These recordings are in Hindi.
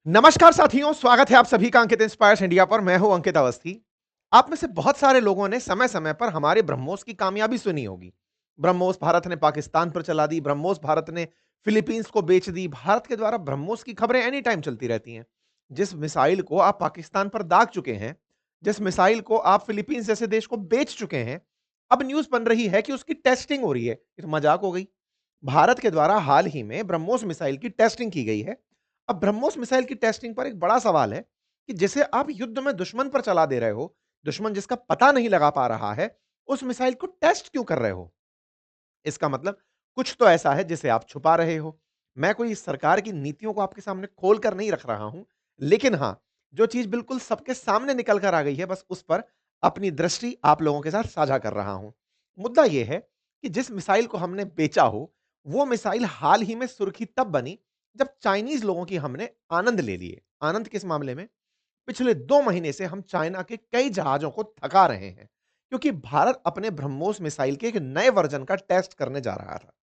नमस्कार साथियों, स्वागत है आप सभी का अंकित इंस्पायर्स इंडिया पर। मैं हूं अंकित अवस्थी। आप में से बहुत सारे लोगों ने समय-समय पर हमारे ब्रह्मोस की कामयाबी सुनी होगी। ब्रह्मोस भारत ने पाकिस्तान पर चला दी, ब्रह्मोस भारत ने फिलीपींस को बेच दी। भारत के द्वारा ब्रह्मोस की खबरें एनी टाइम चलती रहती हैं। जिस मिसाइल को आप पाकिस्तान पर दाग चुके हैं, जिस मिसाइल को आप फिलीपींस जैसे देश को बेच चुके हैं, अब न्यूज़ बन रही है कि उसकी टेस्टिंग हो रही है। ये तो मजाक हो गई। भारत के द्वारा हाल ही में ब्रह्मोस मिसाइल की टेस्टिंग की गई है। अब ब्रह्मोस मिसाइल की टेस्टिंग पर एक बड़ा सवाल है कि जिसे आप युद्ध में दुश्मन पर चला दे रहे हो, दुश्मन जिसका पता नहीं लगा पा रहा है, उस मिसाइल को टेस्ट क्यों कर रहे हो? इसका मतलब कुछ तो ऐसा है जिसे आप छुपा रहे हो। मैं कोई सरकार की नीतियों को आपके सामने खोल कर नहीं रख रहा हूं, लेकिन हां, जो चीज बिल्कुल सबके सामने निकल कर आ गई है, बस उस पर अपनी दृष्टि आप लोगों के साथ साझा कर रहा हूं। मुद्दा यह है कि जिस मिसाइल को हमने बेचा हो, वो मिसाइल हाल ही में सुर्खी तब बनी जब चाइनीज लोगों की हमने आनंद ले लिए। आनंद किस मामले में? पिछले 2 महीने से हम चाइना के कई जहाज़ों को थका रहे हैं, क्योंकि भारत अपने ब्रह्मोस मिसाइल के एक नए वर्जन का टेस्ट करने जा रहा था।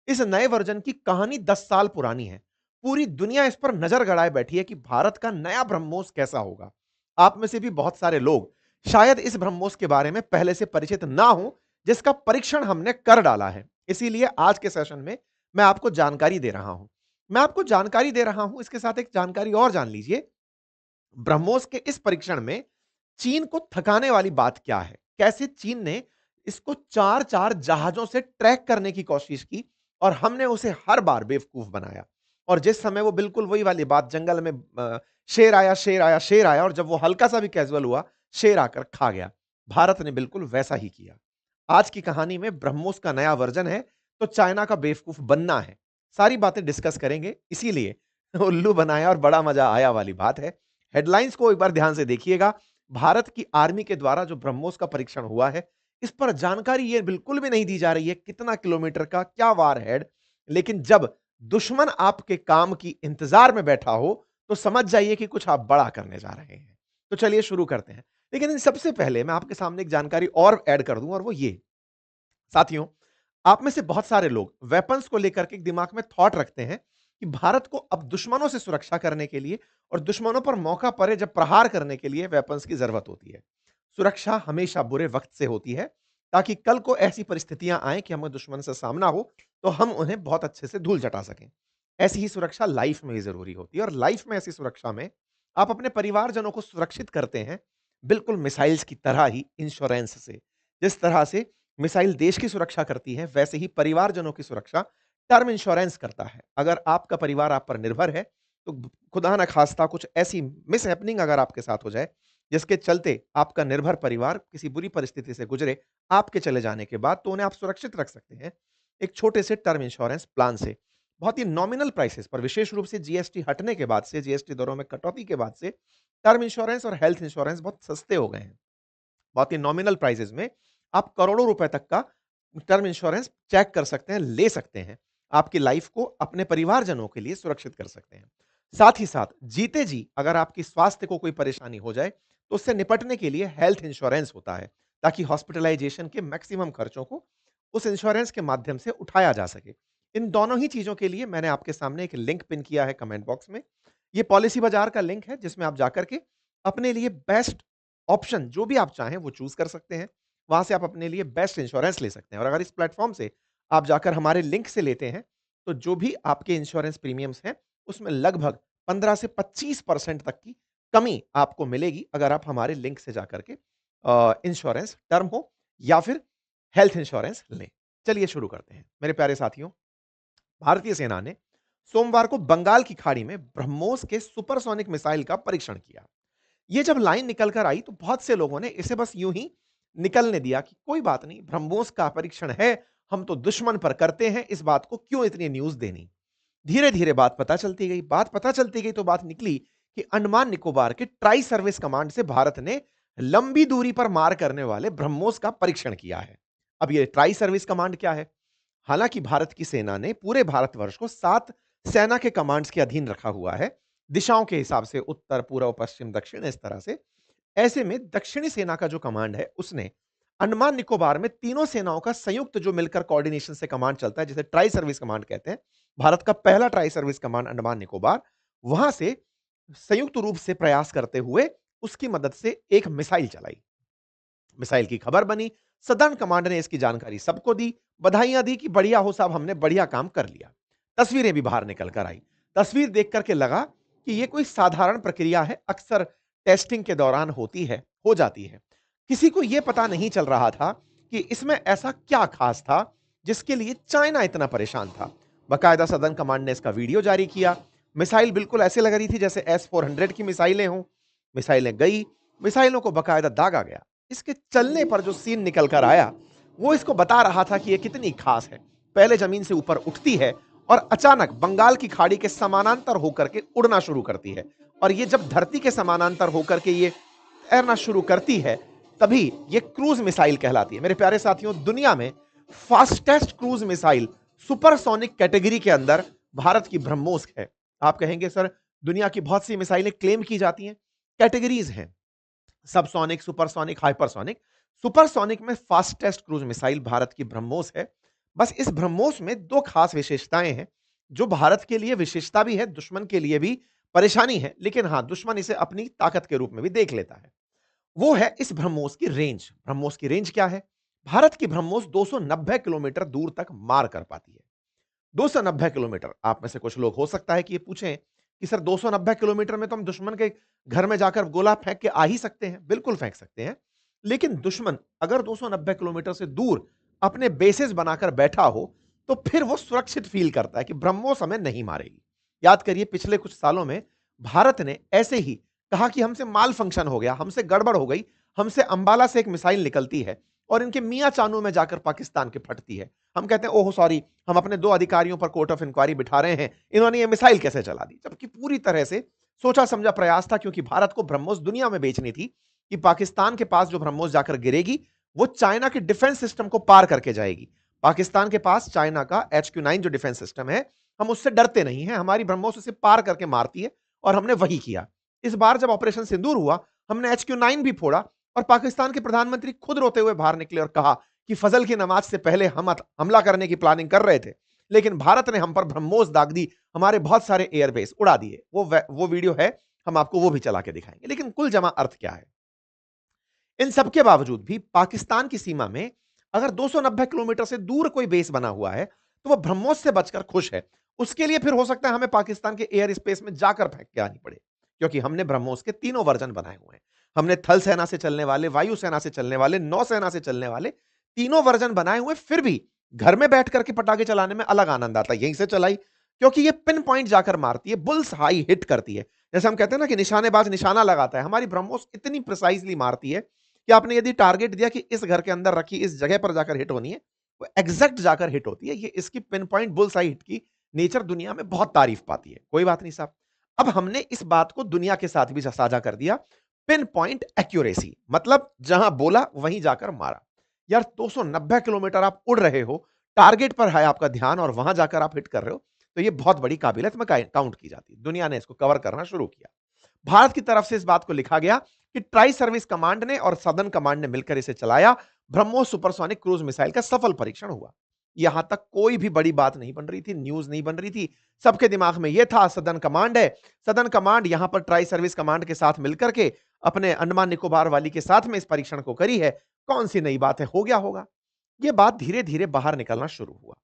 इस नए वर्जन की कहानी 10 साल पुरानी है। पूरी दुनिया इस पर नज़र गड़ाए बैठी है कि भारत का नया ब्रह्मोस कैसा होगा। आप में से भी बहुत सारे लोग शायद इस ब्रह्मोस के बारे में पहले से परिचित ना हों, जिसका परीक्षण हमने कर डाला है। इसीलिए आज के सेशन में मैं आपको जानकारी दे रहा हूं। मैं आपको जानकारी दे रहा हूं, इसके साथ एक जानकारी और जान लीजिए। ब्रह्मोस के इस परीक्षण में चीन को थकाने वाली बात क्या है? कैसे चीन ने इसको 4-4 जहाज़ों से ट्रैक करने की कोशिश की और हमने उसे हर बार बेवकूफ़ बनाया। और जिस समय वो बिल्कुल वही वाली बात जंगल में शेर आया, शेर आया, शेर आया और जब वो हल्का-सा भी कैज़ुअल हुआ, शेर आकर खा गया। भारत ने बिल्कुल वैसा ही किया। आज की कहानी में ब्रह्मोस का नया वर्ज़न है, तो चाइना का बेवकूफ़ बनना है। सारी बातें डिस्कस करेंगे, इसीलिए उल्लू बनाया और बड़ा मज़ा आया वाली बात है। हेडलाइंस को एक बार ध्यान से देखिएगा। भारत की आर्मी के द्वारा जो ब्रह्मोस का परीक्षण हुआ है, इस पर जानकारी ये बिल्कुल भी नहीं दी जा रही है, कितना किलोमीटर का, क्या वारहेड। लेकिन जब दुश्मन आपके काम की इंतजार में बैठा हो, तो समझ जाइए कि कुछ आप बड़ा करने जा रहे हैं। तो चलिए शुरू करते हैं। लेकिन इन सबसे पहले मैं आपके सामने एक जानकारी और ऐड कर दूं, और वो ये। साथियों, आप में से बहुत सारे लोग वेपन्स को लेकर के दिमाग में थॉट रखते हैं कि भारत को अब दुश्मनों से सुरक्षा करने के लिए और दुश्मनों पर मौका पड़े जब प्रहार करने के लिए वेपन्स की जरूरत होती है। सुरक्षा हमेशा बुरे वक्त से होती है, ताकि कल को ऐसी परिस्थितियां आए कि हमें दुश्मन से सामना हो, तो हम उन्हें बहुत अच्छे से धूल चटा सकें। ऐसी ही सुरक्षा लाइफ में भी जरूरी होती है, और लाइफ में ऐसी सुरक्षा में आप अपने परिवारजनों को सुरक्षित करते हैं, बिल्कुल मिसाइल्स की तरह ही इंश्योरेंस से। जिस तरह से मिसाइल देश की सुरक्षा करती है, वैसे ही परिवारजनों की सुरक्षा टर्म इंश्योरेंस करता है। अगर आपका परिवार आप पर निर्भर है, तो खुदा न खास्ता कुछ ऐसी मिसहैपनिंग अगर आपके साथ हो जाए, जिसके चलते आपका निर्भर परिवार किसी बुरी परिस्थिति से गुजरे, आपके चले जाने के बाद, तो उन्हें आप सुरक्षित रख सकते हैं, एक छोटे से टर्म इंश्योरेंस प्लान से। बहुत ही नॉमिनल प्राइसेज़ पर, विशेष रूप से जीएसटी हटने के बाद से, जीएसटी दरों में कटौती के बाद से, टर्म इंश्योरेंस और हेल्थ इंश्योरेंस बहुत सस्ते हो गए हैं। बहुत ही नॉमिनल प्राइसेस में आप करोड़ों रुपए तक का टर्म इंश्योरेंस चेक कर सकते हैं, ले सकते हैं। आपकी लाइफ को अपने परिवारजनों के लिए सुरक्षित कर सकते हैं। साथ ही साथ जीते जी अगर आपकी स्वास्थ्य को कोई परेशानी हो जाए, तो उससे निपटने के लिए हेल्थ इंश्योरेंस होता है, ताकि हॉस्पिटलाइजेशन के मैक्सिमम खर्चों को उस इंश्योरेंस के माध्यम से उठाया जा सके। इन दोनों ही चीज़ों के लिए मैंने आपके सामने एक लिंक पिन किया है कमेंट बॉक्स में। ये पॉलिसी बाजार का लिंक है, जिसमें आप जाकर के अपने लिए बेस्ट ऑप्शन जो भी आप चाहें वो चूज़ कर सकते हैं। वहाँ से आप अपने लिए बेस्ट इंश्योरेंस ले सकते हैं, और अगर इस प्लेटफ़ॉर्म से आप जाकर हमारे लिंक से लेते हैं, तो जो भी आपके इंश्योरेंस प्रीमियम्स हैं, उसमें लगभग 15 से 25% तक की कमी आपको मिलेगी, अगर आप हमारे लिंक से जाकर के इंश्योरेंस टर्म हो या फिर हेल्थ इंश्योरेंस लें। चलिए शुरू करते हैं। मेरे प्यारे साथियों, भारतीय सेना ने सोमवार को बंगाल की खाड़ी में ब्रह्मोस के सुपरसोनिक मिसाइल का परीक्षण किया। ये जब लाइन निकल कर आई, तो बहुत से लोगों ने इसे बस यूं ही निकलने दिया कि कोई बात नहीं, ब्रह्मोस का परीक्षण है, हम तो दुश्मन पर करते हैं, इस बात को क्यों इतनी न्यूज़ देनी। धीरे-धीरे बात पता चलती गई तो बात निकली कि अंडमान निकोबार के ट्राई सर्विस कमांड से भारत ने लंबी दूरी पर मार करने वाले ब्रह्मोस का परीक्षण किया है। अब ये ट्राई सर्विस कमांड क्या है? हालांकि भारत की सेना ने पूरे भारतवर्ष को 7 सेना के कमांड्स के अधीन रखा हुआ है, दिशाओं के हिसाब से उत्तर, पूर्व, पश्चिम, दक्षिण, इस तरह से। ऐसे में दक्षिणी सेना का जो कमांड है, उसने अंडमान निकोबार में तीनों सेनाओं का संयुक्त जो मिलकर कोऑर्डिनेशन से कमांड चलता है, जिसे ट्राई सर्विस कमांड कहते हैं। भारत का पहला tri service command Andaman Nicobar, वहां से संयुक्त रूप से प्रयास करते हुए उसकी मदद से एक मिसाइल चलाई। मिसाइल की खबर बनी, सदर्न कमांड ने इसकी जानकारी सबको दी, बधाइयां दी कि बढ़िया हो साहब, हमने बढ़िया काम कर लिया। तस्वीरें भी बाहर निकल कर आई। तस्वीर देख करके लगा कि ये कोई साधारण प्रक्रिया है, अक्सर टेस्टिंग के दौरान होती है, हो जाती है। किसी को यह पता नहीं चल रहा था कि इसमें ऐसा क्या खास था जिसके लिए चाइना इतना परेशान था। बकायदा सदर्न कमांड ने इसका वीडियो जारी किया। मिसाइल बिल्कुल ऐसे लग रही थी जैसे S-400 की मिसाइलें हों। मिसाइलें गई, मिसाइलों को बकायदा दागा गया। इसके चलने पर जो सीन निकल कर आया, वो इसको बता रहा था कि ये कितनी खास है। पहले जमीन से ऊपर उठती है और अचानक बंगाल की खाड़ी के समानांतर होकर के उड़ना शुरू करती है। और ये जब धरती के समानांतर होकर के ये तैरना शुरू करती है, तभी ये क्रूज मिसाइल कहलाती है। मेरे प्यारे साथियों, दुनिया में fastest cruise missile supersonic category के अंदर भारत की ब्रह्मोस है। आप कहेंगे सर, दुनिया की बहुत सी मिसाइलें क्लेम की जाती हैं, कैटेगरीज हैं, सबसोनिक, सुपरसोनिक, हाइपरसोनिक। सुपरसोनिक में फास्टेस्ट क्रूज मिसाइल भारत की ब्रह्मोस है। बस इस ब्रह्मोस में दो खास विशेषताएं हैं, जो भारत के लिए विशेषता भी है, दुश्मन के लिए भी परेशानी है, लेकिन हां, दुश्मन इसे अपनी ताकत के रूप में भी देख लेता है। वो है इस ब्रह्मोस की रेंज। ब्रह्मोस की रेंज क्या है? भारत की ब्रह्मोस 290 किलोमीटर दूर तक मार कर पाती है। 290 किलोमीटर। आप में से कुछ लोग हो सकता है कि ये पूछें कि सर 290 किलोमीटर में तो हम दुश्मन के घर में जाकर गोला फेंक के आ ही सकते हैं। बिल्कुल फेंक सकते हैं। लेकिन दुश्मन अगर 290 किलोमीटर से दूर अपने बेसेस बनाकर बैठा हो, तो फिर वो सुरक्षित फील करता है कि ब्रह्मोस हमें नहीं मारेगी। याद करिए, पिछले कुछ सालों में भारत ने ऐसे ही कहा कि हमसे माल फंक्शन हो गया, हमसे गड़बड़ हो गई, हमसे अंबाला से एक मिसाइल निकलती है और इनके मियां चानू में जाकर पाकिस्तान के फटती है। हम कहते हैं ओह सॉरी, हम अपने दो अधिकारियों पर कोर्ट ऑफ इंक्वायरी बिठा रहे हैं, इन्होंने ये मिसाइल कैसे चला दी? जबकि पूरी तरह से सोचा समझा प्रयास था, क्योंकि भारत को ब्रह्मोस दुनिया में बेचनी थी कि पाकिस्तान के पास जो ब्रह्मोस जाकर गिरेगी, वो चाइना के डिफेंस सिस्टम को पार करके जाएगी। पाकिस्तान के पास चाइना का HQ-9 जो डिफेंस सिस्टम है, हम उससे डरते नहीं हैं, हमारी ब्रह्मोस उसे पार करके मारती है, और हमने वही किया। इस बार जब ऑपरेशन सिंदूर हुआ, हमने HQ-9 भी फोड़ा और पाकिस्तान के प्रधानमंत्री खुद रोते हुए बाहर निकले और कहा कि फजल की नमाज से पहले हम हमला करने की प्लानिंग कर रहे थे, लेकिन भारत ने हम पर ब्रह्मोस दाग दी, हमारे बहुत सारे एयरबेस उड़ा दिए। वो वीडियो है, हम आपको वो भी चला के दिखाएंगे। लेकिन कुल जमा अर्थ क्या है? इन सबके बावजूद भी पाकिस्तान की सीमा में अगर 290 किलोमीटर से दूर कोई बेस बना हुआ है, तो वह ब्रह्मोस से बचकर खुश है। उसके लिए फिर हो सकता है हमें पाकिस्तान के एयर स्पेस में जाकर फेंक के आनी पड़े, क्योंकि हमने ब्रह्मोस के तीनों वर्जन बनाए हुए हैं। हमने थल सेना से चलने वाले, वायु सेना से चलने वाले, नौसेना से चलने वाले तीनों वर्जन बनाए हुए। फिर भी घर में बैठ करके पटाखे चलाने में अलग आनंद आता है। यहीं से चलाई, क्योंकि ये पिन पॉइंट जाकर मारती है, बुल्स हाई हिट करती है। जैसे हम कहते हैं ना कि निशानेबाज निशाना लगाता है, हमारी ब्रह्मोस इतनी प्रिसाइजली मारती है कि आपने यदि टारगेट दिया कि इस घर के अंदर रखी इस जगह पर जाकर हिट होनी है, वो एग्जैक्ट जाकर हिट होती है। ये इसकी pin point bulls I hit की नेचर दुनिया में बहुत तारीफ पाती है। कोई बात नहीं साहब, अब हमने इस बात को दुनिया के साथ भी साझा कर दिया। पिन पॉइंट एक्यूरेसी, मतलब जहां बोला वहीं जाकर मारा। यार 290 किलोमीटर आप उड़ रहे हो, टारगेट पर है आपका ध्यान और वहां जाकर आप हिट कर रहे हो, तो ये बहुत बड़ी काबिलियत में काउंट की जाती है। दुनिया ने इसको कवर करना शुरू किया। भारत की तरफ से इस बात को लिखा गया कि ट्राई सर्विस कमांड ने और सदर्न कमांड ने मिलकर इसे चलाया। ब्रह्मोस सुपरसोनिक क्रूज मिसाइल का सफल परीक्षण हुआ। यहां तक कोई भी बड़ी बात नहीं बन रही थी, न्यूज नहीं बन रही थी। सबके दिमाग में यह था सदर्न कमांड है, सदर्न कमांड यहां पर ट्राई सर्विस कमांड के साथ मिलकर के अपने अंडमान निकोबार वाली के साथ में इस परीक्षण को करी है। कौन सी नई बात है, हो गया होगा। यह बात धीरे धीरे बाहर निकलना शुरू हुआ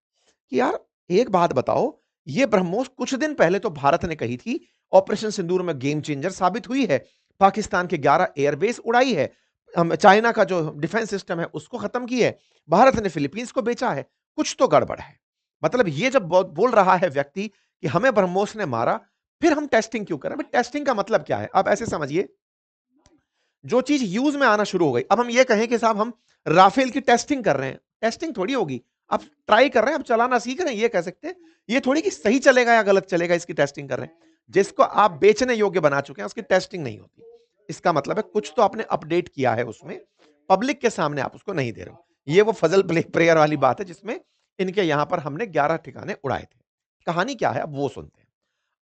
कि यार एक बात बताओ, ये ब्रह्मोस कुछ दिन पहले तो भारत ने कही थी ऑपरेशन सिंदूर में गेम चेंजर साबित हुई है, पाकिस्तान के 11 एयरबेस उड़ाई है, चाइना का जो डिफेंस सिस्टम है उसको खत्म की है, भारत ने फिलीपींस को बेचा है। कुछ तो गड़बड़ है। मतलब ये जब बोल रहा है व्यक्ति कि हमें ब्रह्मोस ने मारा, फिर हम टेस्टिंग क्यों करें? टेस्टिंग का मतलब क्या है? आप ऐसे समझिए, जो चीज यूज में आना शुरू हो गई, अब हम ये कहें कि साहब हम राफेल की टेस्टिंग कर रहे हैं, टेस्टिंग थोड़ी होगी। आप ट्राई कर रहे हैं, आप चलाना सीख रहे हैं, ये कह सकते हैं। ये थोड़ी कि सही चलेगा या गलत चलेगा, इसकी टेस्टिंग कर रहे हैं। जिसको आप बेचने योग्य बना चुके हैं उसकी टेस्टिंग नहीं होती। इसका मतलब है कुछ तो आपने अपडेट किया है उसमें, पब्लिक के सामने आप उसको नहीं दे रहे हो। ये वो फजल प्रेयर वाली बात है जिसमें इनके यहां पर हमने 11 ठिकाने उड़ाए थे। कहानी क्या है अब वो सुनते हैं।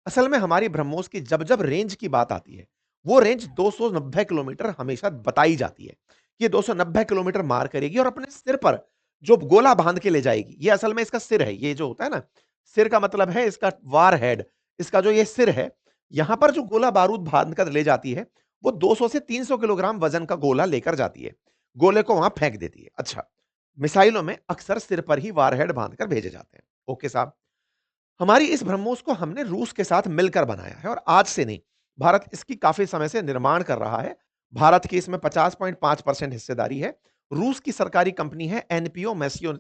असल में हमारी ब्रह्मोस की जब जब रेंज की बात आती है, वो रेंज 290 किलोमीटर हमेशा बताई जाती है। ये 290 किलोमीटर मार करेगी और अपने सिर पर जो गोला बांध के ले जाएगी, ये असल में इसका सिर है। ये जो होता है ना, सिर का मतलब है इसका वार हेड, इसका जो ये सिर है, यहां पर जो गोला बारूद बांध कर ले जाती है, वो 200 से 300 किलोग्राम वजन का गोला लेकर जाती है, गोले को वहां फेंक देती है। अच्छा, मिसाइलों में अक्सर सिर पर ही वारहेड बांधकर भेजे जाते हैं। ओके साहब, हमारी इस ब्रह्मोस को हमने रूस के साथ मिलकर बनाया है और आज से नहीं, भारत इसकी काफी समय से निर्माण कर रहा है। भारत की इसमें 50.5% हिस्सेदारी है। रूस की सरकारी कंपनी है एनपीओ मैसियो,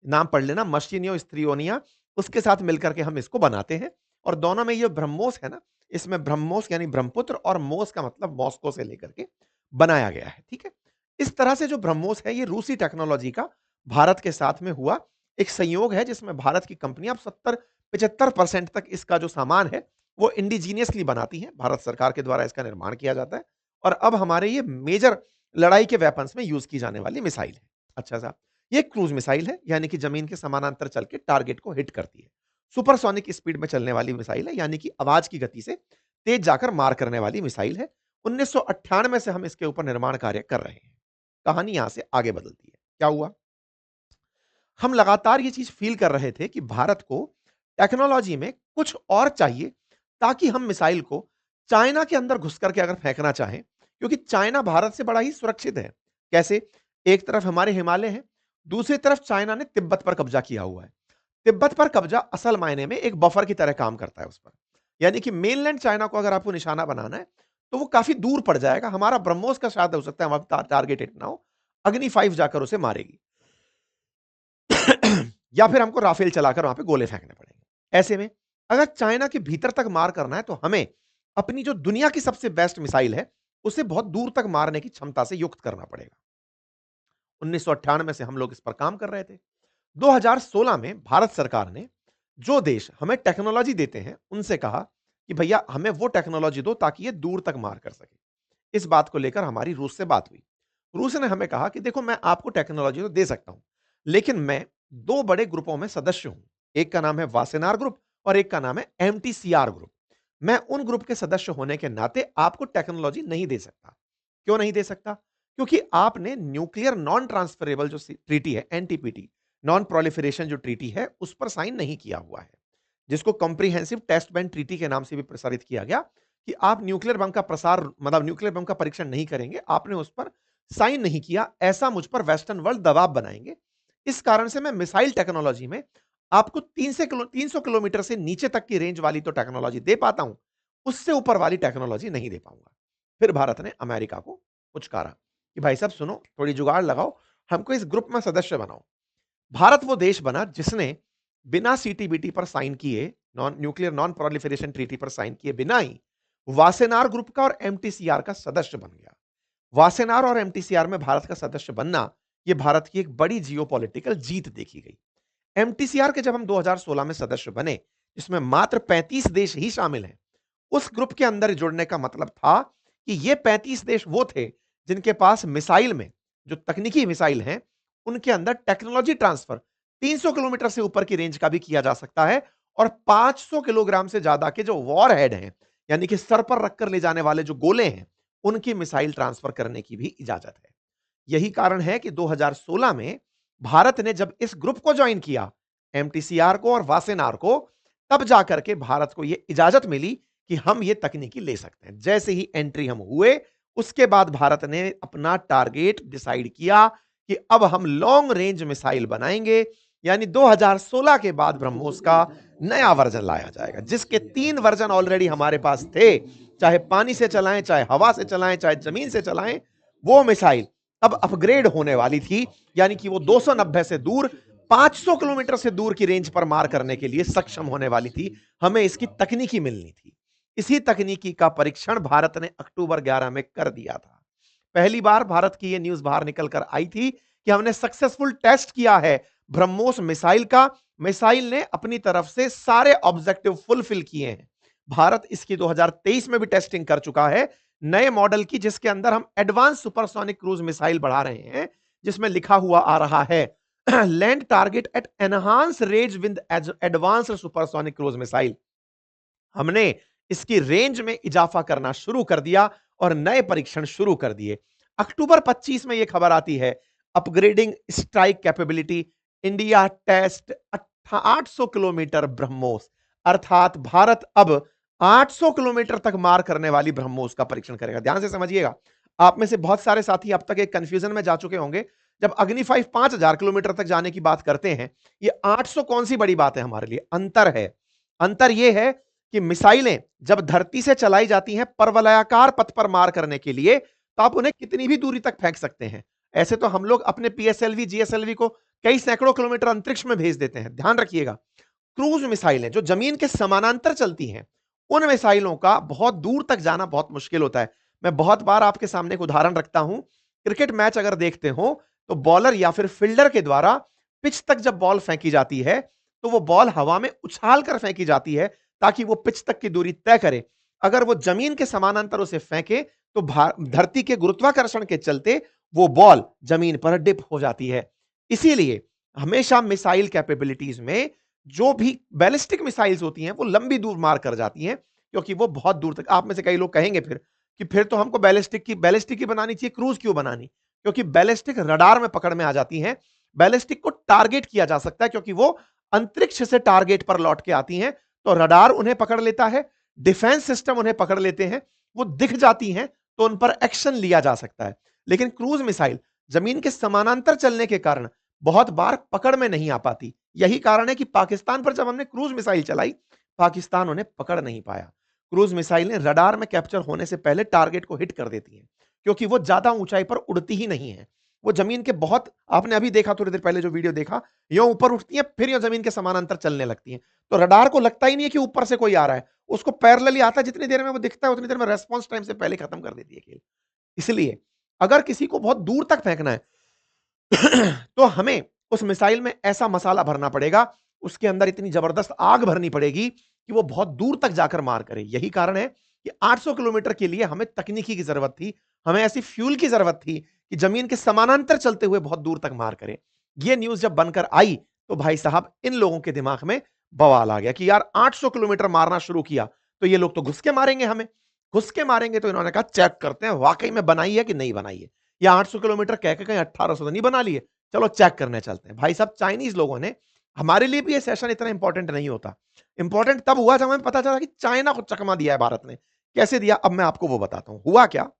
नाम पढ़ लेना, मशीनियो स्त्रियोनिया, उसके साथ मिलकर के हम इसको बनाते हैं। और दोनों में ये ब्रह्मोस है ना, इसमें ब्रह्मोस यानी ब्रह्मपुत्र और मोस का मतलब मॉस्को से लेकर के बनाया गया है। ठीक है, इस तरह से जो ब्रह्मोस है ये रूसी टेक्नोलॉजी का भारत के साथ में हुआ एक संयोग है, जिसमें भारत की कंपनियां अब 70-75% तक इसका जो सामान है वो इंडिजीनियसली बनाती हैं, भारत सरकार के द्वारा इसका निर्माण किया जाता है। और अब हमारे ये मेजर लड़ाई के वेपन्स में यूज की जाने वाली मिसाइल है। अच्छा साहब, ये क्रूज मिसाइल है, यानी कि जमीन के समानांतर चल के टारगेट को हिट करती है। सुपरसोनिक स्पीड में चलने वाली मिसाइल है, यानी कि आवाज की गति से तेज जाकर मार करने वाली मिसाइल है। 1998 से हम इसके ऊपर निर्माण कार्य कर रहे हैं। कहानी यहां से आगे बदलती है। क्या हुआ, हम लगातार ये चीज फील कर रहे थे कि भारत को टेक्नोलॉजी में कुछ और चाहिए, ताकि हम मिसाइल को चाइना के अंदर घुस करके अगर फेंकना चाहें, क्योंकि चाइना भारत से बड़ा ही सुरक्षित है। कैसे? एक तरफ हमारे हिमालय है, दूसरी तरफ चाइना ने तिब्बत पर कब्जा किया हुआ है। तिब्बत पर कब्जा असल मायने में एक बफर की तरह काम करता है उस पर, यानी कि मेनलैंड चाइना को अगर आपको निशाना बनाना है तो वो काफी दूर पड़ जाएगा। हमारा ब्रह्मोस का शायद हो सकता है वहां टारगेट हिट ना हो, अग्नि 5 जाकर उसे मारेगी। या फिर हमको राफेल चलाकर वहां पे गोले फेंकने पड़ेंगे। ऐसे में अगर चाइना के भीतर तक मार करना है तो हमें अपनी जो दुनिया की सबसे बेस्ट मिसाइल है उसे बहुत दूर तक मारने की क्षमता से युक्त करना पड़ेगा। 1998 से हम लोग इस पर काम कर रहे थे। 2016 में भारत सरकार ने जो देश हमें टेक्नोलॉजी देते हैं उनसे कहा कि भैया हमें वो टेक्नोलॉजी दो ताकि ये दूर तक मार कर सके। इस बात को लेकर हमारी रूस से बात हुई। रूस ने हमें कहा कि देखो, मैं आपको टेक्नोलॉजी तो दे सकता हूं, लेकिन मैं दो बड़े ग्रुपों में सदस्य हूं। एक का नाम है वासेनार ग्रुप और एक का नाम है एमटीसीआर ग्रुप। मैं उन ग्रुप के सदस्य होने के नाते आपको टेक्नोलॉजी नहीं दे सकता। क्यों नहीं दे सकता? क्योंकि आपने न्यूक्लियर नॉन ट्रांसफरेबल जो ट्रीटी है, एनटीपीटी, नॉन प्रोलिफरेशन जो ट्रीटी है, उस पर साइन नहीं किया हुआ है, जिसको कॉम्प्रिहेंसिव टेस्ट बैंड ट्रीटी के नाम से भी प्रसारित किया गया कि आप न्यूक्लियर बम का प्रसार, मतलब न्यूक्लियर बम का परीक्षण नहीं करेंगे। आपने उस पर साइन नहीं किया, ऐसा मुझ पर वेस्टर्न वर्ल्ड दबाव बनाएंगे। इस कारण से मैं मिसाइल टेक्नोलॉजी में आपको 300 किलोमीटर से नीचे तक की रेंज वाली तो टेक्नोलॉजी दे पाता हूं, उससे ऊपर वाली टेक्नोलॉजी नहीं दे पाऊंगा। फिर भारत ने अमेरिका को पुचकारा कि भाई साहब सुनो, थोड़ी जुगाड़ लगाओ, हमको इस ग्रुप में सदस्य बनाओ। भारत वो देश बना जिसने बिना सीटीबीटी पर साइन किए, non nuclear non proliferation treaty पर साइन किए बिना ही वासेनार ग्रुप का और एमटीसीआर का सदस्य बन गया। वासेनार और एमटीसीआर में भारत का सदस्य बनना, यह भारत की एक बड़ी जियोपॉलिटिकल जीत देखी गई। एमटीसीआर के जब हम 2016 में सदस्य बने, जिसमें मात्र 35 देश ही शामिल हैं, उस ग्रुप के अंदर जुड़ने का मतलब था कि ये 35 देश वो थे जिनके पास मिसाइल में, जो तकनीकी मिसाइल हैं, उनके अंदर टेक्नोलॉजी ट्रांसफर 300 किलोमीटर से ऊपर की रेंज का भी किया जा सकता है और 500 किलोग्राम से ज्यादा के जो वॉर हेड हैं, यानी कि सर पर रखकर ले जाने वाले जो गोले हैं, उनकी मिसाइल ट्रांसफर करने की भी इजाजत है। यही कारण है कि 2016 में भारत ने जब इस ग्रुप को ज्वाइन किया, एमटीसीआर को और वासेनार को, तब जाकर के भारत को यह इजाजत मिली कि हम ये तकनीकी ले सकते हैं। जैसे ही एंट्री हम हुए, उसके बाद भारत ने अपना टारगेट डिसाइड किया कि अब हम लॉन्ग रेंज मिसाइल बनाएंगे, यानी 2016 के बाद ब्रह्मोस का नया वर्जन लाया जाएगा, जिसके 3 वर्जन ऑलरेडी हमारे पास थे। चाहे पानी से चलाएं, चाहे हवा से चलाएं, चाहे जमीन से चलाएं, वो मिसाइल अब अपग्रेड होने वाली थी, यानी कि वो 290 से दूर, 500 किलोमीटर से दूर की रेंज पर मार करने के लिए सक्षम होने वाली थी। हमें इसकी तकनीकी मिलनी थी। इसी तकनीकी का परीक्षण भारत ने अक्टूबर 11 में कर दिया था। पहली बार भारत की यह न्यूज बाहर निकल कर आई थी कि हमने सक्सेसफुल टेस्ट किया है ब्रह्मोस मिसाइल का। मिसाइल ने अपनी तरफ से सारे ऑब्जेक्टिव फुलफिल किए हैं। भारत इसकी 2023 में भी टेस्टिंग कर चुका है, नए मॉडल की, जिसके अंदर हम एडवांस सुपरसोनिक क्रूज मिसाइल बढ़ा रहे हैं, जिसमें लिखा हुआ आ रहा है land target at enhance range with advance supersonic cruise missile. हमने इसकी रेंज में इजाफा करना शुरू कर दिया और नए परीक्षण शुरू कर दिए। अक्टूबर 25 में यह खबर आती है, upgrading strike capability, India test 800 kilometre BrahMos, अर्थात भारत अब 800 किलोमीटर तक मार करने वाली ब्रह्मोस का परीक्षण करेगा। ध्यान से समझिएगा। आप में से बहुत सारे साथी अब तक एक कंफ्यूजन में जा चुके होंगे। जब अग्नि 5 5000 किलोमीटर तक जाने की बात करते हैं, ये 800 कौन सी बड़ी बात है हमारे लिए? अंतर है। अंतर ये है कि मिसाइलें जब धरती से चलाई जाती हैं परवलयाकार पथ पर मार करने के लिए, तो आप उन्हें कितनी भी दूरी तक फेंक सकते हैं। ऐसे तो हम लोग अपने पीएसएलवी, जीएसएलवी को कई सैकड़ों किलोमीटर अंतरिक्ष में भेज देते हैं। ध्यान रखिएगा, क्रूज मिसाइलें जो जमीन के समानांतर चलती हैं, उन मिसाइलों का बहुत दूर तक जाना बहुत मुश्किल होता है। मैं बहुत बार आपके सामने एक उदाहरण रखता हूं। क्रिकेट मैच अगर देखते हो तो बॉलर या फिर फील्डर के द्वारा पिच तक जब बॉल फेंकी जाती है, तो वो बॉल हवा में उछाल कर फेंकी जाती है ताकि वो पिच तक की दूरी तय करे। अगर वो जमीन के समानांतर उसे फेंके तो धरती के गुरुत्वाकर्षण के चलते वो बॉल जमीन पर डिप हो जाती है। इसीलिए हमेशा मिसाइल कैपेबिलिटीज में जो भी बैलिस्टिक मिसाइल्स होती हैं वो लंबी दूर मार कर जाती हैं, क्योंकि वो बहुत दूर तक। आप में से कई लोग कहेंगे फिर कि फिर तो हमको बैलिस्टिक की बनानी चाहिए, क्रूज क्यों बनानी? क्योंकि बैलिस्टिक रडार में पकड़ में आ जाती हैं। बैलिस्टिक को टारगेट किया जा सकता है क्योंकि वो अंतरिक्ष से टारगेट पर लौट के आती हैं, तो रडार उन्हें पकड़ लेता है, डिफेंस सिस्टम उन्हें पकड़ लेते हैं, वो दिख जाती हैं तो उन पर एक्शन लिया जा सकता है। लेकिन क्रूज मिसाइल जमीन के समानांतर चलने के कारण बहुत बार पकड़ में नहीं आ पाती। यही कारण है कि पाकिस्तान पर जब हमने क्रूज मिसाइल चलाई, पाकिस्तान उन्हें पकड़ नहीं पाया। क्रूज मिसाइलें रडार में कैप्चर होने से पहले टारगेट को हिट कर देती हैं, क्योंकि वो ज्यादा ऊंचाई पर उड़ती ही नहीं है। वो जमीन के बहुत, आपने अभी देखा थोड़ी देर पहले जो वीडियो देखा, यो ऊपर उठती हैं फिर यो जमीन के समानांतर चलने लगती हैं। तो रडार को लगता ही नहीं है कि ऊपर से कोई आ रहा है, उसको पैरेलली आता है, जितनी देर में वो दिखता है उतनी देर में रेस्पॉन्स टाइम से पहले खत्म कर देती है खेल। इसलिए अगर किसी को बहुत दूर तक फेंकना है तो हमें उस मिसाइल में ऐसा मसाला भरना पड़ेगा, उसके अंदर इतनी जबरदस्त आग भरनी पड़ेगी कि वो बहुत दूर तक जाकर मार करे। यही कारण है कि 800 किलोमीटर के लिए हमें तकनीकी की जरूरत थी, हमें ऐसी फ्यूल की जरूरत थी कि जमीन के समानांतर चलते हुए बहुत दूर तक मार करे। ये न्यूज जब बनकर आई तो भाई साहब इन लोगों के दिमाग में बवाल आ गया कि यार 800 किलोमीटर मारना शुरू किया तो ये लोग तो घुस के मारेंगे हमें। घुस के मारेंगे तो इन्होंने कहा चेक करते हैं वाकई में बनाई है कि नहीं बनाई है, या 800 किलोमीटर कह के कहीं 1800 तो नहीं बना लिए, चलो चेक करने चलते हैं। भाई साहब चाइनीज लोगों ने, हमारे लिए भी ये सेशन इतना इंपॉर्टेंट नहीं होता, इंपॉर्टेंट तब हुआ जब हमें पता चला कि चाइना को चकमा दिया है भारत ने। कैसे दिया, अब मैं आपको वो बताता हूं। हुआ क्या,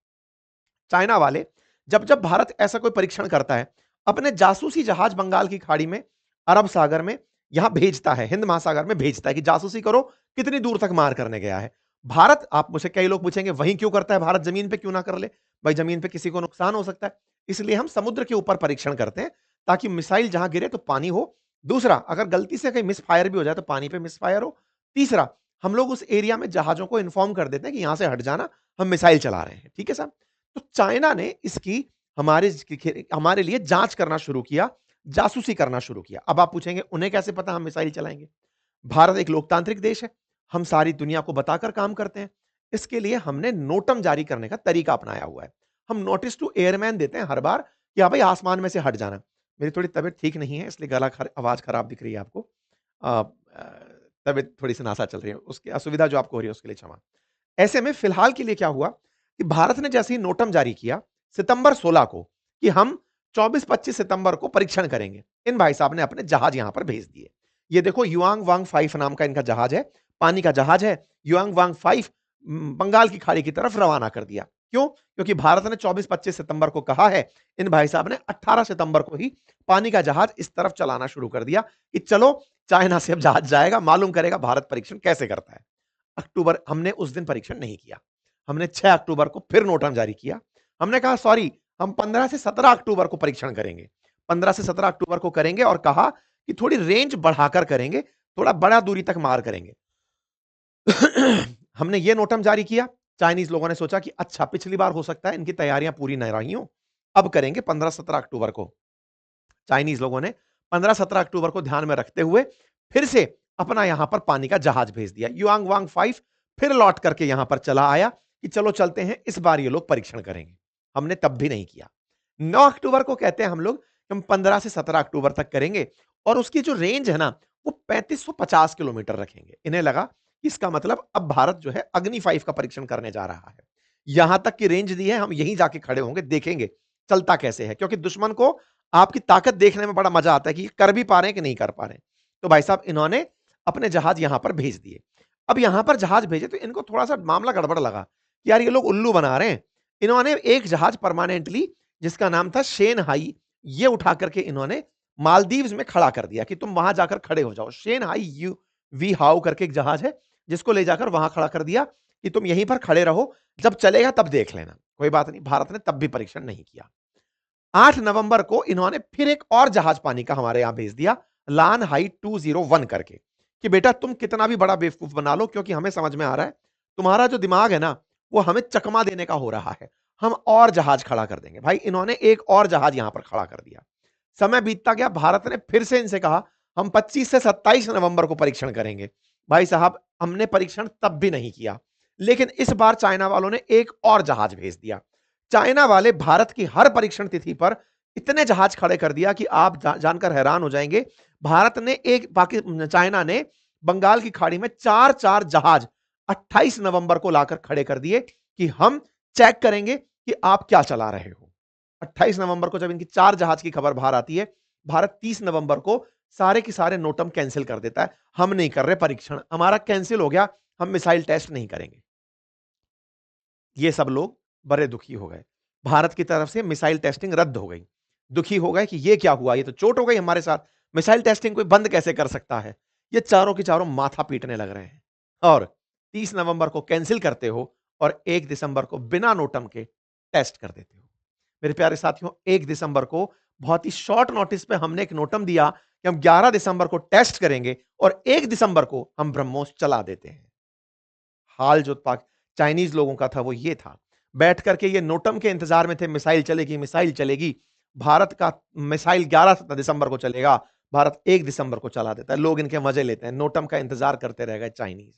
चाइना वाले जब जब भारत ऐसा कोई परीक्षण करता है, अपने जासूसी जहाज बंगाल की खाड़ी में, अरब सागर में, यहां भेजता है, हिंद महासागर में भेजता है कि जासूसी करो कितनी दूर तक मार करने गया है। भारत, आप मुझे कई लोग पूछेंगे वहीं क्यों करता है भारत, जमीन पे क्यों ना कर ले? भाई जमीन पे किसी को नुकसान हो सकता है, इसलिए हम समुद्र के ऊपर परीक्षण करते हैं, ताकि मिसाइल जहां गिरे तो पानी हो। दूसरा, अगर गलती से कहीं मिस फायर भी हो जाए तो पानी पे मिस फायर हो। तीसरा, हम लोग उस एरिया में जहाजों को इन्फॉर्म कर देते हैं कि यहां से हट जाना, हम मिसाइल चला रहे हैं। ठीक है साहब। तो चाइना ने इसकी हमारे लिए जांच करना शुरू किया, जासूसी करना शुरू किया। अब आप पूछेंगे उन्हें कैसे पता हम मिसाइल चलाएंगे? भारत एक लोकतांत्रिक देश है, हम सारी दुनिया को बताकर काम करते हैं। इसके लिए हमने नोटम जारी करने का तरीका अपनाया हुआ है। हम नोटिस टू एयरमैन देते हैं हर बार कि हाँ भाई आसमान में से हट जाना। मेरी थोड़ी तबीयत ठीक नहीं है, इसलिए आवाज खराब दिख रही है आपको। अ, अ, तबीयत थोड़ी सी नासा चल रही है, उसकी असुविधा जो आपको हो रही है उसके लिए क्षमा। ऐसे में फिलहाल के लिए क्या हुआ कि भारत ने जैसे ही नोटम जारी किया सितंबर 16 को कि हम 24-25 सितंबर को परीक्षण करेंगे, इन भाई साहब ने अपने जहाज यहां पर भेज दिए। ये देखो युआंग वांग 5 नाम का इनका जहाज है, पानी का जहाज है। युआंग वांग 5 बंगाल की खाड़ी की तरफ रवाना कर दिया। क्यों? क्योंकि भारत ने 24-25 सितंबर को कहा है, इन भाई साहब ने 18 सितंबर को ही पानी का जहाज इस तरफ चलाना शुरू कर दिया कि चलो चाइना से अब जहाज जाएगा, मालूम करेगा भारत परीक्षण कैसे करता है। अक्टूबर, हमने उस दिन परीक्षण नहीं किया, हमने 6 अक्टूबर को फिर नोटम जारी किया। हमने कहा सॉरी, हम 15 से 17 अक्टूबर को परीक्षण करेंगे, 15 से 17 अक्टूबर को करेंगे, और कहा कि थोड़ी रेंज बढ़ाकर करेंगे, थोड़ा बड़ा दूरी तक मार करेंगे। हमने ये नोटम जारी किया। चाइनीज लोगों ने सोचा कि अच्छा पिछली बार हो सकता है इनकी तैयारियां पूरी नहीं रही हो, अब करेंगे 15-17 अक्टूबर को। चाइनीज लोगों ने 15-17 अक्टूबर को ध्यान में रखते हुए फिर से अपना यहां पर पानी का जहाज भेज दिया। युआंग वांग 5 फिर लौट करके यहां पर चला आया कि चलो चलते हैं, इस बार ये लोग परीक्षण करेंगे। हमने तब भी नहीं किया। 9 अक्टूबर को कहते हैं हम लोग, हम 15 से 17 अक्टूबर तक करेंगे, और उसकी जो रेंज है ना वो 3550 किलोमीटर रखेंगे। इन्हें लगा इसका मतलब अब भारत जो है अग्नि 5 का परीक्षण करने जा रहा है, यहां तक की रेंज दी है, हम यहीं जाके खड़े होंगे, देखेंगे चलता कैसे है, क्योंकि दुश्मन को आपकी ताकत देखने में बड़ा मजा आता है कि कर भी पा रहे हैं कि नहीं कर पा रहे हैं। तो भाई साहब इन्होंने अपने जहाज यहां पर भेज दिए। अब यहां पर जहाज भेजे तो इनको थोड़ा सा मामला गड़बड़ लगा कि यार ये लोग उल्लू बना रहे हैं। इन्होंने एक जहाज परमानेंटली, जिसका नाम था शेन हाई, ये उठा करके इन्होंने मालदीव्स में खड़ा कर दिया कि तुम वहां जाकर खड़े हो जाओ। शेन हाई यू वी हाउ करके एक जहाज है, जिसको ले जाकर वहां खड़ा कर दिया कि तुम यहीं पर खड़े रहो, जब चलेगा तब देख लेना। कोई बात नहीं, भारत ने तब भी परीक्षण नहीं किया। 8 नवंबर को इन्होंने फिर एक और जहाज पानी का हमारे यहां भेज दिया, लान हाई 201 करके, कि बेटा तुम कितना भी बड़ा बेवकूफ बना लो, क्योंकि हमें समझ में आ रहा है तुम्हारा जो दिमाग है ना, वो हमें चकमा देने का हो रहा है, हम और जहाज खड़ा कर देंगे। भाई इन्होंने एक और जहाज यहां पर खड़ा कर दिया। समय बीतता गया, भारत ने फिर से इनसे कहा हम 25 से 27 नवंबर को परीक्षण करेंगे। भाई साहब हमने परीक्षण तब भी नहीं किया, लेकिन इस बार चाइना वालों ने एक और जहाज भेज दिया। चाइना वाले भारत की हर परीक्षण तिथि पर इतने जहाज खड़े कर दिया कि आप जानकर हैरान हो जाएंगे। भारत ने चाइना ने बंगाल की खाड़ी में चार चार जहाज 28 नवंबर को लाकर खड़े कर दिए कि हम चेक करेंगे कि आप क्या चला रहे हो। 28 नवंबर को जब इनकी चार जहाज की खबर बाहर आती है, भारत 30 नवंबर को सारे के सारे नोटम कैंसिल कर देता है। हम नहीं कर रहे परीक्षण, हमारा कैंसिल हो गया, हम मिसाइल टेस्ट नहीं करेंगे। ये सब लोग बड़े दुखी हो गए। भारत की तरफ से मिसाइल टेस्टिंग रद्द हो गई। दुखी हो गए कि ये क्या हुआ, ये तो चोट हो गई हमारे साथ, मिसाइल टेस्टिंग कोई बंद कैसे कर सकता है। ये चारों के चारों माथा पीटने लग रहे हैं और 30 नवंबर को कैंसिल करते हो और 1 दिसंबर को बिना नोटम के टेस्ट कर देते हो। मेरे प्यारे साथियों, 1 दिसंबर को बहुत ही शॉर्ट नोटिस पे हमने एक नोटम दिया कि हम 11 दिसंबर को टेस्ट करेंगे और 1 दिसंबर को हम ब्रह्मोस चला देते हैं। हाल जो पाक चाइनीज लोगों का था वो ये था, बैठ करके ये नोटम के इंतजार में थे, मिसाइल चलेगी, मिसाइल चलेगी। भारत का मिसाइल 11 दिसंबर को चलेगा, भारत 1 दिसंबर को चला देता है। लोग इनके मजे लेते हैं, नोटम का इंतजार करते रह गए चाइनीज।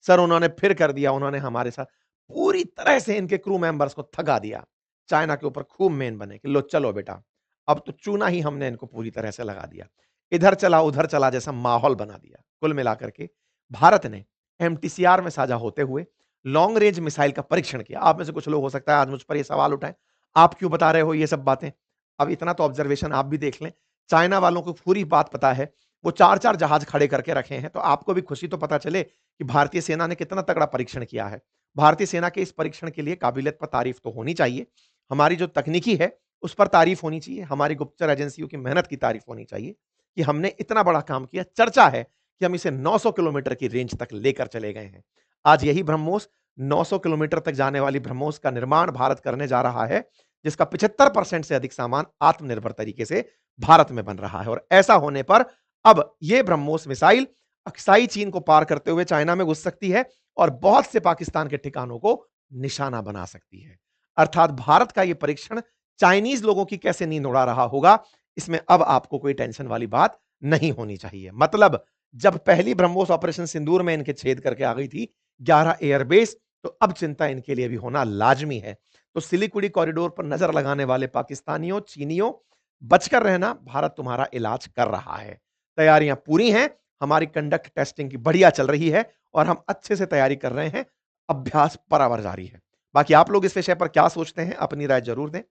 सर उन्होंने फिर कर दिया, उन्होंने हमारे साथ पूरी तरह से इनके क्रू मेंबर्स को थका दिया। चाइना के ऊपर खूब मेन बने कि लो चलो बेटा, अब तो चूना ही हमने इनको पूरी तरह से लगा दिया। इधर चला उधर चला जैसा माहौल बना दिया। कुल मिलाकर के भारत ने एमटीसीआर में साझा होते हुए लॉन्ग रेंज मिसाइल का परीक्षण किया। आप में से कुछ लोग हो सकता है आज मुझ पर ये सवाल उठाएं, आप क्यों बता रहे हो ये सब बातें? अब इतना तो ऑब्जर्वेशन आप भी देख लें। चाइना वालों को पूरी बात पता है, वो 4-4 जहाज खड़े करके रखे हैं, तो आपको भी खुशी तो पता चले कि भारतीय सेना ने कितना तगड़ा परीक्षण किया है। भारतीय सेना के इस परीक्षण के लिए काबिलियत पर तारीफ तो होनी चाहिए। हमारी जो तकनीकी है, उस पर तारीफ होनी चाहिए। हमारी गुप्तचर एजेंसियों की मेहनत की तारीफ होनी चाहिए कि हमने इतना बड़ा काम किया। चर्चा है कि हम इसे 900 किलोमीटर की रेंज तक लेकर चले गए हैं। आज यही ब्रह्मोस 900 किलोमीटर तक जाने वाली ब्रह्मोस का निर्माण भारत करने जा रहा है, जिसका 75% से अधिक सामान आत्मनिर्भर तरीके से भारत में बन रहा है। और ऐसा होने पर अब यह ब्रह्मोस मिसाइल अक्साई चीन को पार करते हुए चाइना में घुस सकती है और बहुत से पाकिस्तान के ठिकानों को निशाना बना सकती है। अर्थात भारत का यह परीक्षण चाइनीज लोगों की कैसे नींद उड़ा रहा होगा, इसमें अब आपको कोई टेंशन वाली बात नहीं होनी चाहिए। मतलब जब पहली ब्रह्मोस ऑपरेशन सिंदूर में इनके छेद करके आ गई थी 11 एयरबेस, तो अब चिंता इनके लिए भी होना लाजमी है। तो सिलीगुड़ी कॉरिडोर पर नजर लगाने वाले पाकिस्तानियों, चीनियों, बचकर रहना, भारत तुम्हारा इलाज कर रहा है। तैयारियां पूरी हैं, हमारी कंडक्ट टेस्टिंग की बढ़िया चल रही है और हम अच्छे से तैयारी कर रहे हैं। अभ्यास बराबर जारी है। बाकी आप लोग इस विषय पर क्या सोचते हैं, अपनी राय जरूर दें।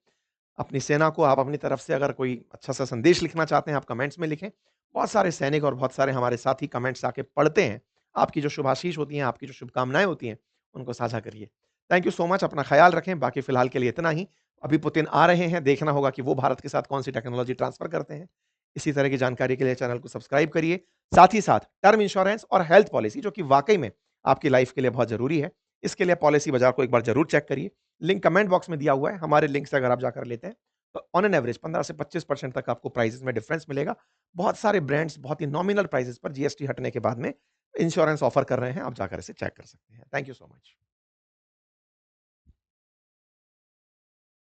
अपनी सेना को आप अपनी तरफ से अगर कोई अच्छा सा संदेश लिखना चाहते हैं, आप कमेंट्स में लिखें। बहुत सारे सैनिक और बहुत सारे हमारे साथी कमेंट्स आके पढ़ते हैं। आपकी जो शुभाशीष होती हैं, आपकी जो शुभकामनाएं होती हैं, उनको साझा करिए। थैंक यू सो मच, अपना ख्याल रखें। बाकी फिलहाल के लिए इतना ही। अभी पुतिन आ रहे हैं, देखना होगा कि वो भारत के साथ कौन सी टेक्नोलॉजी ट्रांसफर करते हैं। इसी तरह की जानकारी के लिए चैनल को सब्सक्राइब करिए। साथ ही साथ टर्म इंश्योरेंस और हेल्थ पॉलिसी, जो कि वाकई में आपकी लाइफ के लिए बहुत जरूरी है, इसके लिए पॉलिसी बाजार को एक बार जरूर चेक करिए। लिंक कमेंट बॉक्स में दिया हुआ है। हमारे लिंक से अगर आप जाकर लेते हैं तो ऑन एन एवरेज 15 से 25% तक आपको प्राइसेस में डिफरेंस मिलेगा। बहुत सारे ब्रांड्स बहुत ही नॉमिनल प्राइसेस पर जीएसटी हटने के बाद में इंश्योरेंस ऑफर कर रहे हैं, आप जाकर इसे चेक कर सकते हैं। Thank you so much.